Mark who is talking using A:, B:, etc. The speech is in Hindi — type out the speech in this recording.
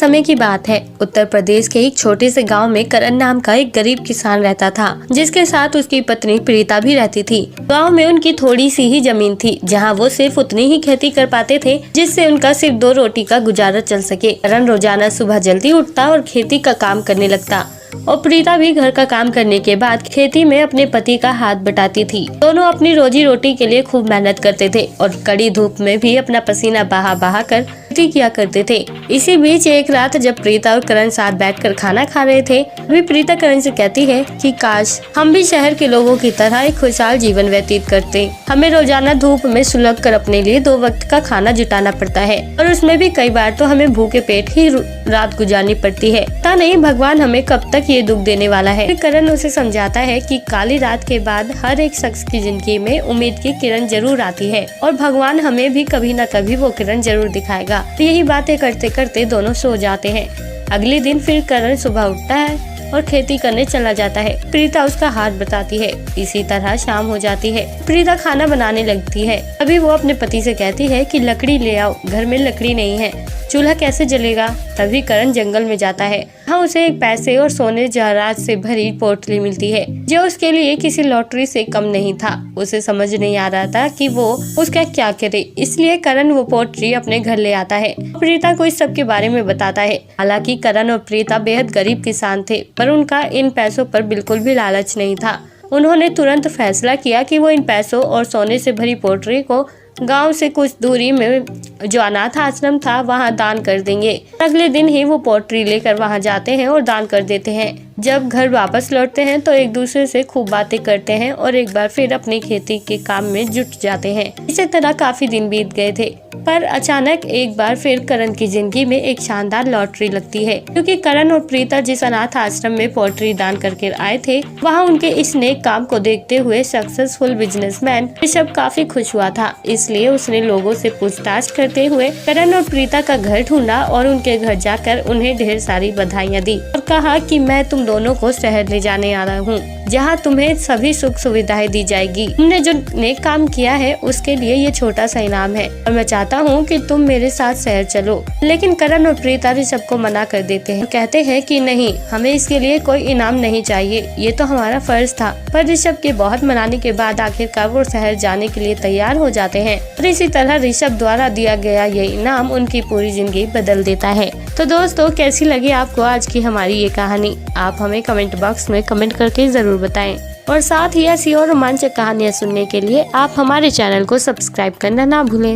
A: समय की बात है। उत्तर प्रदेश के एक छोटे से गांव में करण नाम का एक गरीब किसान रहता था, जिसके साथ उसकी पत्नी प्रीता भी रहती थी। गांव में उनकी थोड़ी सी ही जमीन थी, जहां वो सिर्फ उतनी ही खेती कर पाते थे जिससे उनका सिर्फ 2 रोटी का गुजारा चल सके। करण रोजाना सुबह जल्दी उठता और खेती का काम करने लगता और प्रीता भी घर का काम करने के बाद खेती में अपने पति का हाथ बटाती थी। दोनों अपनी रोजी रोटी के लिए खूब मेहनत करते थे और कड़ी धूप में भी अपना पसीना बहा कर खेती किया करते थे। इसी बीच एक रात जब प्रीता और करण साथ बैठकर खाना खा रहे थे, अभी प्रीता करण से कहती है कि काश हम भी शहर के लोगों की तरह एक खुशहाल जीवन व्यतीत करते। हमें रोजाना धूप में सुलग कर अपने लिए 2 वक्त का खाना जुटाना पड़ता है और उसमें भी कई बार तो हमें भूखे पेट ही रात गुजारनी पड़ती है। पता नहीं भगवान हमें कब तक ये दुख देने वाला है। करण उसे समझाता है कि काली रात के बाद हर एक शख्स की जिंदगी में उम्मीद की किरण जरूर आती है और भगवान हमें भी कभी न कभी वो किरण जरूर दिखाएगा। यही बातें करते करते दोनों सो जाते हैं। अगले दिन फिर करण सुबह उठता है और खेती करने चला जाता है। प्रीता उसका हाथ बताती है। इसी तरह शाम हो जाती है। प्रीता खाना बनाने लगती है। अभी वो अपने पति से कहती है कि लकड़ी ले आओ, घर में लकड़ी नहीं है, चूल्हा कैसे जलेगा। तभी करण जंगल में जाता है। वहाँ उसे एक पैसे और सोने जवाहरात से भरी पोटली मिलती है, जो उसके लिए किसी लॉटरी से कम नहीं था। उसे समझ नहीं आ रहा था कि वो उसका क्या करे, इसलिए करण वो पोटली अपने घर ले आता है। प्रीता को इस सब के बारे में बताता है। हालांकि करण और प्रीता बेहद गरीब किसान थे, पर उनका इन पैसों पर बिल्कुल भी लालच नहीं था। उन्होंने तुरंत फैसला किया कि वो इन पैसों और सोने से भरी पोटली को गांव से कुछ दूरी में जो अनाथ आश्रम था वहां दान कर देंगे। अगले दिन ही वो पोटली लेकर वहां जाते हैं और दान कर देते हैं। जब घर वापस लौटते हैं तो एक दूसरे से खूब बातें करते हैं और एक बार फिर अपनी खेती के काम में जुट जाते हैं। इसी तरह काफी दिन बीत गए थे, पर अचानक एक बार फिर करण की जिंदगी में एक शानदार लॉटरी लगती है, क्योंकि करण और प्रीता जिस अनाथ आश्रम में पोटली दान करके आए थे, वहाँ उनके इस नेक काम को देखते हुए सक्सेसफुल बिजनेसमैन ऋषभ काफी खुश हुआ था। इसलिए उसने लोगों से पूछताछ करते हुए करण और प्रीता का घर ढूंढा और उनके घर जाकर उन्हें ढेर सारी बधाइयाँ दी और कहा कि मैं तुम दोनों को शहर ले जाने आ रहा हूँ, जहाँ तुम्हें सभी सुख सुविधाएं दी जाएगी। तुमने जो नेक काम किया है उसके लिए ये छोटा सा इनाम है और मैं चाहता हूँ कि तुम मेरे साथ शहर चलो। लेकिन करण और प्रीता ऋषभ को मना कर देते हैं, कहते हैं कि नहीं, हमें इसके लिए कोई इनाम नहीं चाहिए, ये तो हमारा फर्ज था। पर ऋषभ के बहुत मनाने के बाद आखिरकार वो शहर जाने के लिए तैयार हो जाते हैं और इसी तरह ऋषभ द्वारा दिया गया ये इनाम उनकी पूरी जिंदगी बदल देता है। तो दोस्तों, कैसी लगी आपको आज की हमारी ये कहानी? आप हमें कमेंट बॉक्स में कमेंट करके जरूर बताएं और साथ ही ऐसी और रोमांचक कहानियाँ सुनने के लिए आप हमारे चैनल को सब्सक्राइब करना ना भूलें।